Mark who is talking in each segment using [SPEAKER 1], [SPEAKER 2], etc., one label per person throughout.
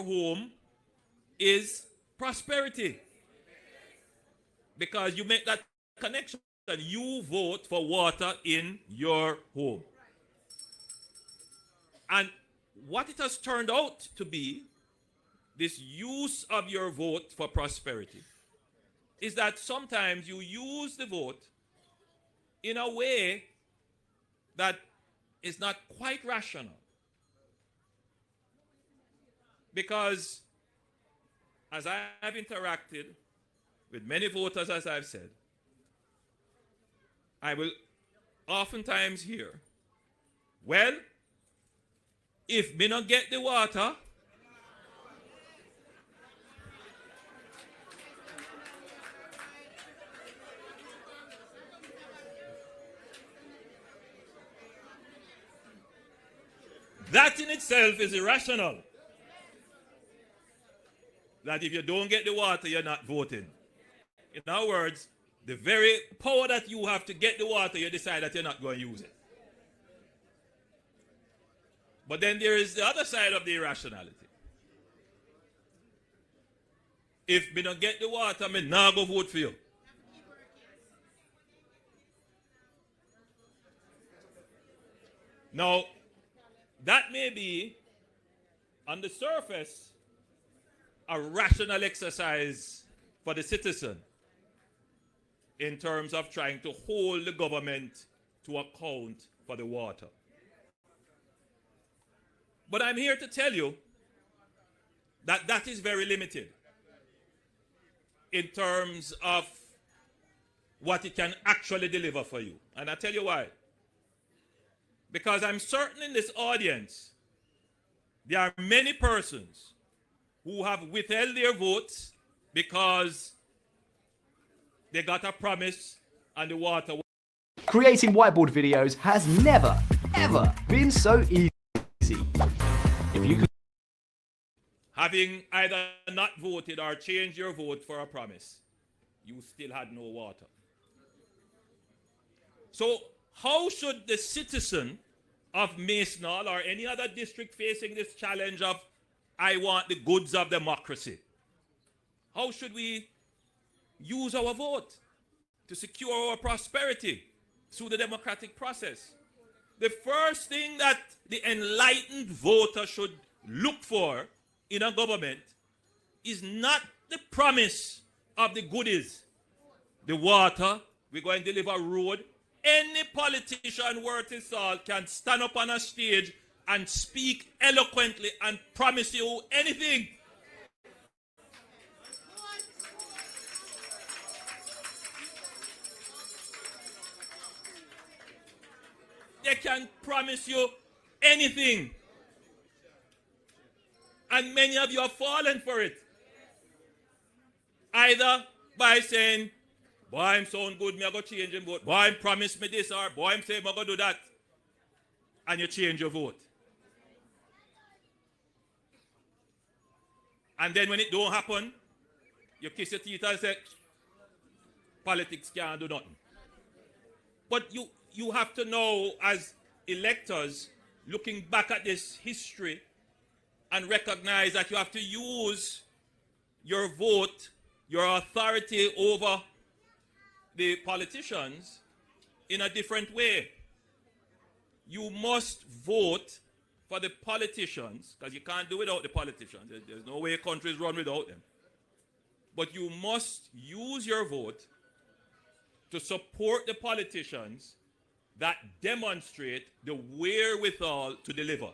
[SPEAKER 1] home is prosperity. Because you make that connection. You vote for water in your home. And what it has turned out to be, this use of your vote for prosperity, is that sometimes you use the vote in a way that is not quite rational. Because as I have interacted with many voters, as I've said, I will oftentimes hear, well, if me not get the water, that in itself is irrational. That if you don't get the water, you're not voting. In other words, the very power that you have to get the water, you decide that you're not going to use it. But then there is the other side of the irrationality. If me don't get the water, me not go vote for you. Now, that may be, on the surface, a rational exercise for the citizen in terms of trying to hold the government to account for the water. But I'm here to tell you that that is very limited in terms of what it can actually deliver for you. And I'll tell you why. Because I'm certain in this audience, there are many persons who have withheld their votes because they got a promise and the water.
[SPEAKER 2] Creating whiteboard videos has never, ever been so easy. If you could...
[SPEAKER 1] Having either not voted or changed your vote for a promise, you still had no water. So how should the citizen of Masonal or any other district facing this challenge of I want the goods of democracy, how should we use our vote to secure our prosperity through the democratic process? The first thing that the enlightened voter should look for in a government is not the promise of the goodies, the water, we're going to deliver a road. Any politician worth his salt can stand up on a stage and speak eloquently and promise you anything. They can promise you anything. And many of you have fallen for it. Either by saying, boy, I'm sound good, me I go change him vote. Boy, I'm promise me this, or boy, I'm saying I'm going to do that. And you change your vote. And then when it don't happen, you kiss your teeth and say, politics can't do nothing. But you have to know, as electors, looking back at this history, and recognize that you have to use your vote, your authority over the politicians in a different way. You must vote for the politicians, because you can't do without the politicians. There's no way countries run without them. But you must use your vote to support the politicians that demonstrate the wherewithal to deliver.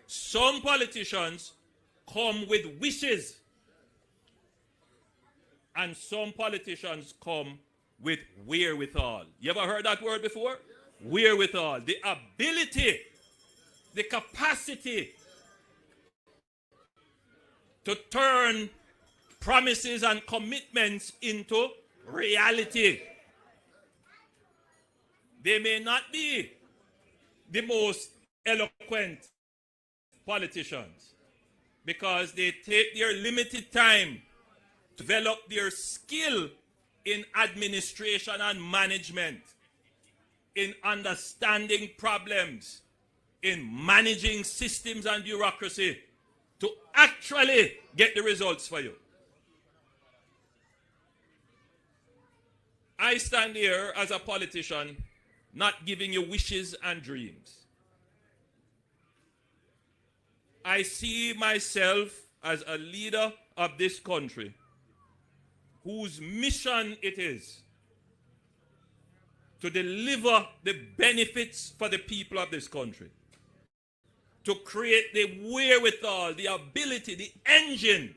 [SPEAKER 1] Some politicians come with wishes, and some politicians come with wherewithal. You ever heard that word before? Wherewithal. The ability, the capacity to turn promises and commitments into reality. They may not be the most eloquent politicians because they take their limited time to develop their skill in administration and management, in understanding problems, in managing systems and bureaucracy to actually get the results for you. I stand here as a politician, not giving you wishes and dreams. I see myself as a leader of this country whose mission it is to deliver the benefits for the people of this country, to create the wherewithal, the ability, the engine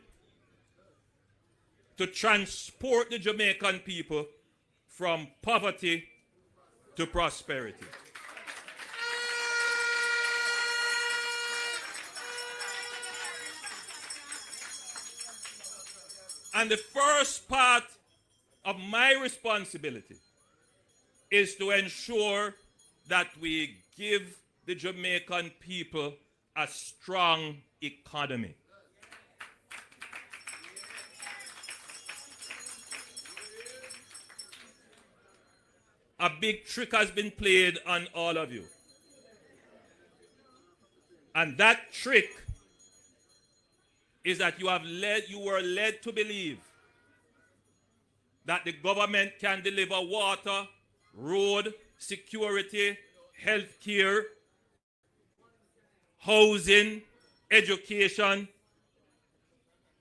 [SPEAKER 1] to transport the Jamaican people from poverty to prosperity. And the first part of my responsibility is to ensure that we give the Jamaican people a strong economy. A big trick has been played on all of you. And that trick is that you were led to believe that the government can deliver water, road, security, health care, housing, education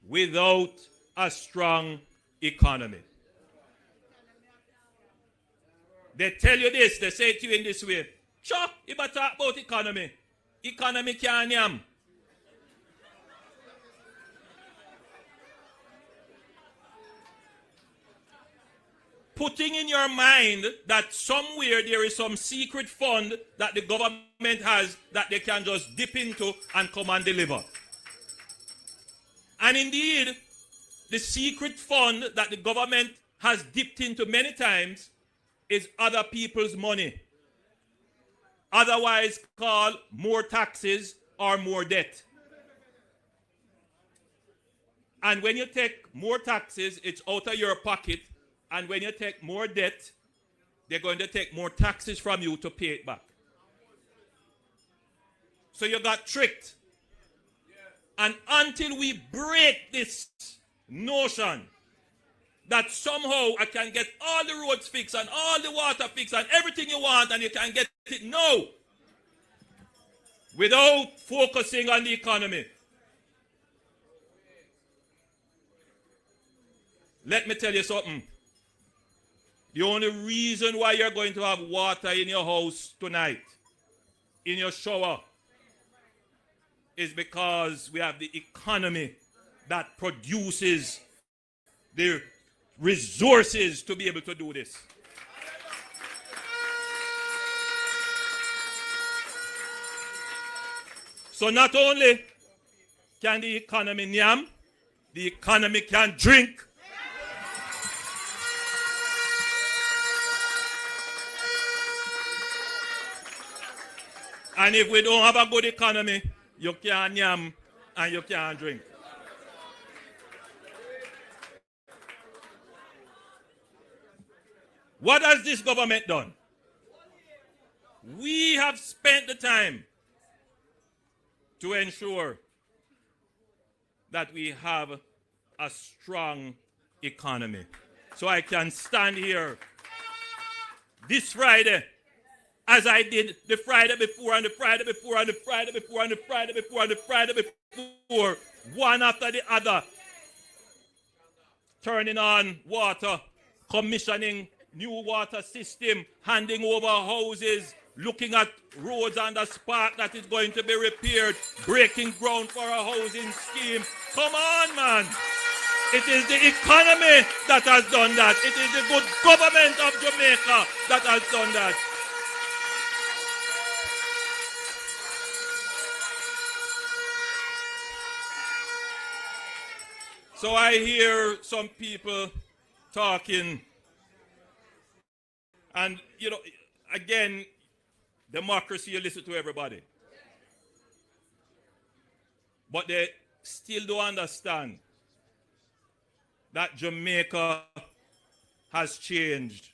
[SPEAKER 1] without a strong economy. They tell you this, they say to you in this way, sure, if I talk about economy, economy can't yam. Putting in your mind that somewhere there is some secret fund that the government has that they can just dip into and come and deliver. And indeed, the secret fund that the government has dipped into many times is other people's money. Otherwise called more taxes or more debt. And when you take more taxes, it's out of your pocket. And when you take more debt, they're going to take more taxes from you to pay it back. So you got tricked. And until we break this notion that somehow I can get all the roads fixed and all the water fixed and everything you want and you can get it, no. Without focusing on the economy. Let me tell you something. The only reason why you're going to have water in your house tonight, in your shower, is because we have the economy that produces the resources to be able to do this. So not only can the economy nyam, the economy can drink. And if we don't have a good economy, you can't yam and you can't drink. What has this government done? We have spent the time to ensure that we have a strong economy. So I can stand here this Friday, as I did the Friday before and the Friday before and the Friday before and the Friday before and the Friday before, one after the other, turning on water, commissioning new water system, handing over houses, looking at roads on the spot that is going to be repaired, breaking ground for a housing scheme. Come on, man. It is the economy that has done that. It is the good government of Jamaica that has done that. So I hear some people talking, and you know, again, democracy, you listen to everybody. But they still don't understand that Jamaica has changed.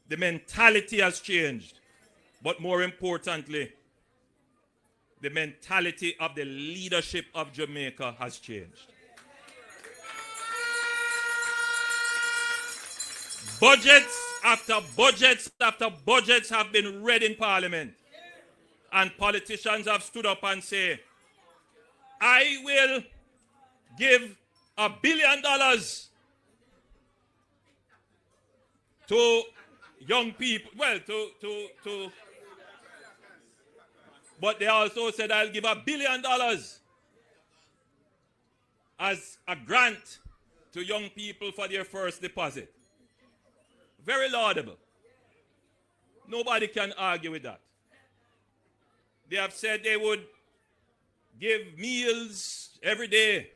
[SPEAKER 1] The mentality has changed. But more importantly, the mentality of the leadership of Jamaica has changed. Budgets after budgets after budgets have been read in Parliament. And politicians have stood up and say, I will give $1 billion to young people. Well, but they also said, I'll give $1 billion as a grant to young people for their first deposit. Very laudable. Nobody can argue with that. They have said they would give meals every day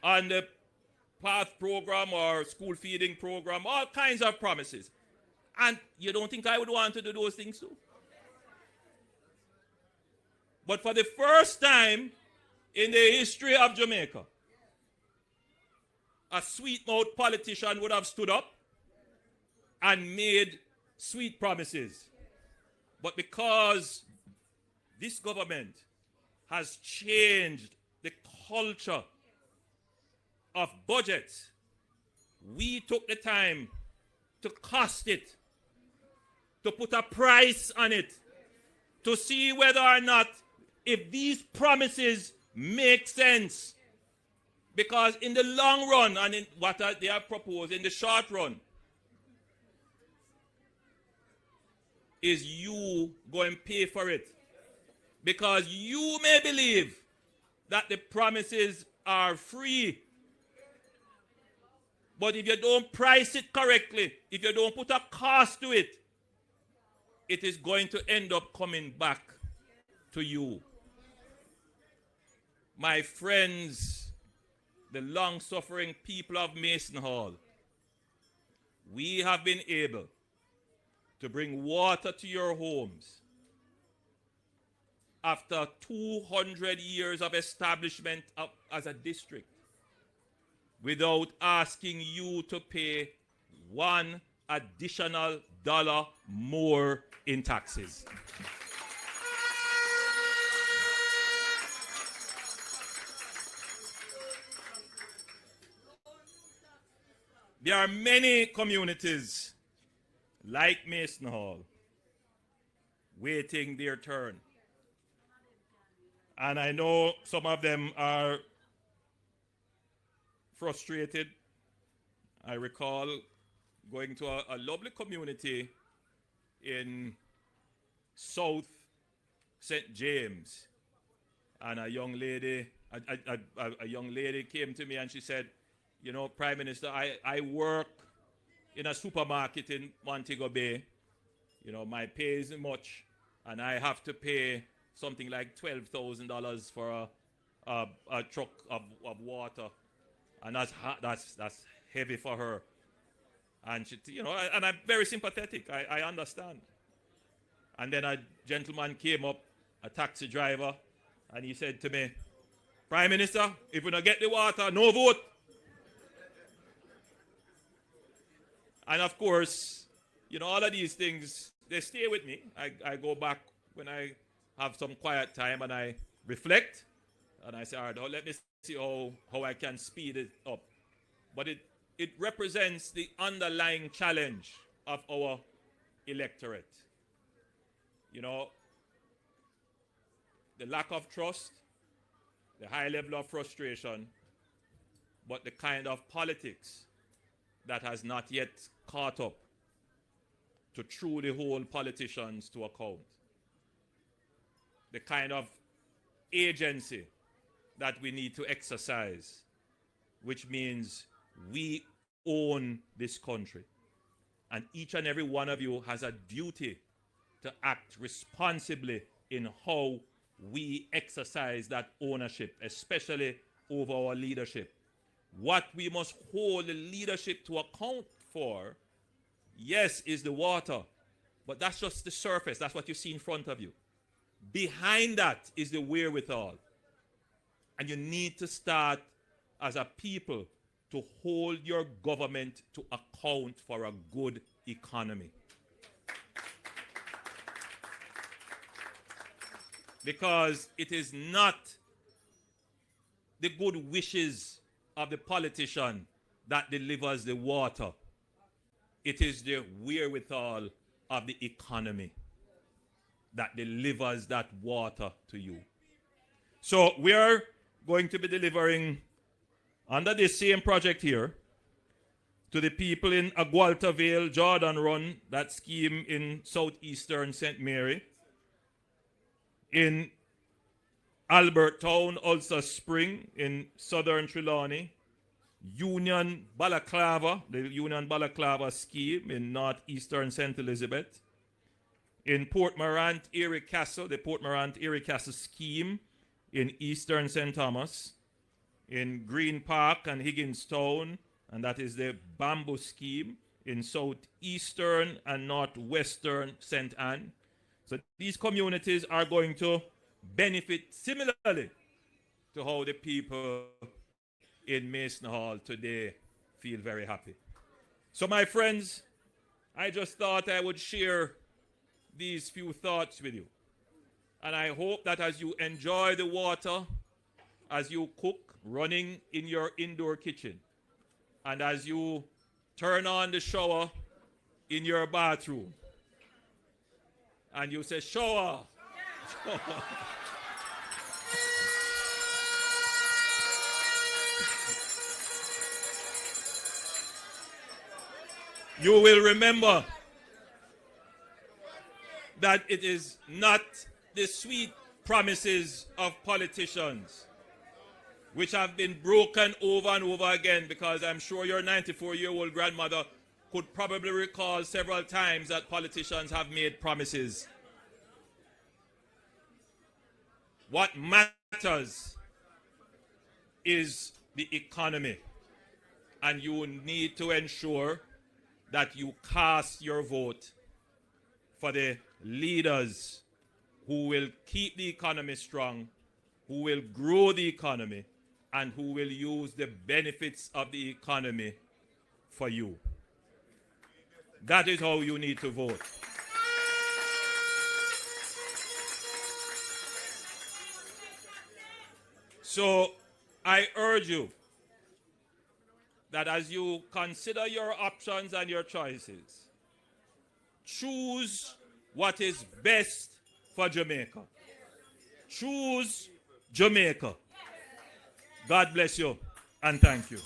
[SPEAKER 1] on the PATH program or school feeding program, all kinds of promises. And you don't think I would want to do those things too? But for the first time in the history of Jamaica, a sweet-mouthed politician would have stood up and made sweet promises. But because this government has changed the culture of budgets, we took the time to cost it, to put a price on it, to see whether or not if these promises make sense. Because in the long run, and in what they have proposed in the short run, is you go and pay for it. Because you may believe that the promises are free. But if you don't price it correctly, if you don't put a cost to it, it is going to end up coming back to you. My friends, the long-suffering people of Mason Hall, we have been able to bring water to your homes after 200 years of establishment as a district without asking you to pay $1 additional more in taxes. There are many communities like Mason Hall waiting their turn. And I know some of them are frustrated. I recall going to a lovely community in South St. James, and a young lady came to me and she said, you know, Prime Minister, I work in a supermarket in Montego Bay. You know, my pay isn't much, and I have to pay something like $12,000 for a truck of water, and that's heavy for her. And she, you know, and I'm very sympathetic. I understand. And then a gentleman came up, a taxi driver, and he said to me, Prime Minister, if we don't get the water, no vote. And of course, you know, all of these things, they stay with me. I go back when I have some quiet time and I reflect. And I say, all right, now let me see how I can speed it up. But it represents the underlying challenge of our electorate. You know, the lack of trust, the high level of frustration, but the kind of politics that has not yet caught up to truly hold politicians to account. The kind of agency that we need to exercise, which means we own this country. And each and every one of you has a duty to act responsibly in how we exercise that ownership, especially over our leadership. What we must hold the leadership to account for, yes, is the water, but that's just the surface. That's what you see in front of you. Behind that is the wherewithal. And you need to start as a people to hold your government to account for a good economy. because it is not the good wishes of the politician that delivers the water. It is the wherewithal of the economy that delivers that water to you. So we are going to be delivering under this same project here to the people in Agualta Vale, Jordan Run, that scheme in southeastern St. Mary, in Albert Town, Ulster Spring, in southern Trelawney, Union Balaclava, the Union Balaclava scheme in northeastern St. Elizabeth, in Port Morant, Erie Castle, the Port Morant, Erie Castle scheme in eastern St. Thomas, in Green Park and Higginstown, and that is the Bamboo scheme in southeastern and northwestern St. Anne. So these communities are going to benefit similarly to how the people in Mason Hall today feel very happy. So my friends, I just thought I would share these few thoughts with you. And I hope that as you enjoy the water, as you cook, running in your indoor kitchen, and as you turn on the shower in your bathroom, and you say, shower, shower. You will remember that it is not the sweet promises of politicians which have been broken over and over again, because I'm sure your 94-year-old grandmother could probably recall several times that politicians have made promises. What matters is the economy, and you need to ensure that you cast your vote for the leaders who will keep the economy strong, who will grow the economy, and who will use the benefits of the economy for you. That is how you need to vote. So I urge you that as you consider your options and your choices, choose what is best for Jamaica. Choose Jamaica. God bless you and thank you.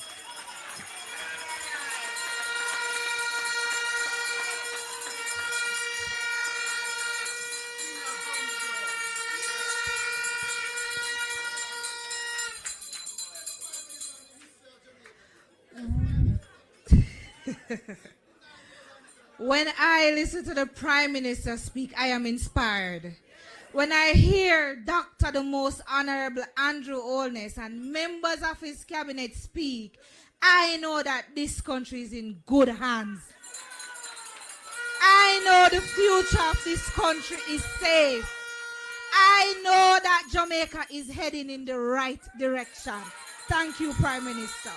[SPEAKER 3] When I listen to the Prime Minister speak, I am inspired. When I hear Dr. the Most Honorable Andrew Holness and members of his cabinet speak, I know that this country is in good hands. I know the future of this country is safe. I know that Jamaica is heading in the right direction. Thank you, Prime Minister.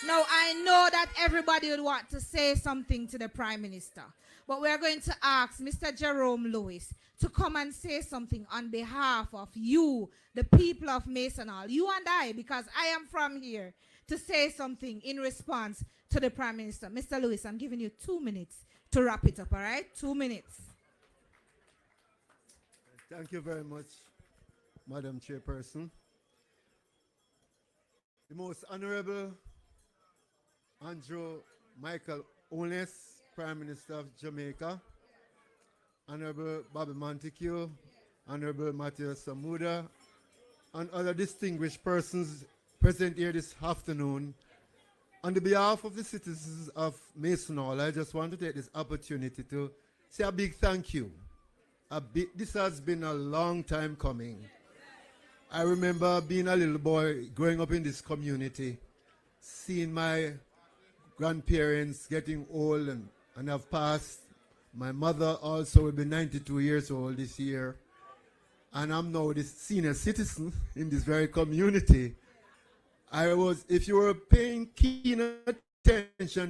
[SPEAKER 3] Now, I know that everybody would want to say something to the Prime Minister, but we are going to ask Mr. Jerome Lewis to come and say something on behalf of you, the people of Mason Hall, you and I, because I am from here, to say something in response to the Prime Minister. Mr. Lewis, I'm giving you 2 minutes to wrap it up, all right? 2 minutes.
[SPEAKER 4] Thank you very much, Madam Chairperson. The Most Honorable Andrew Michael Holness, Prime Minister of Jamaica, Honorable Bobby Montague, Honorable Matthew Samuda, and other distinguished persons present here this afternoon. On the behalf of the citizens of Mason Hall, I just want to take this opportunity to say a big thank you. This has been a long time coming. I remember being a little boy growing up in this community, seeing my grandparents getting old and have passed. My mother also will be 92 years old this year. And I'm now the senior citizen in this very community. If you were paying keen attention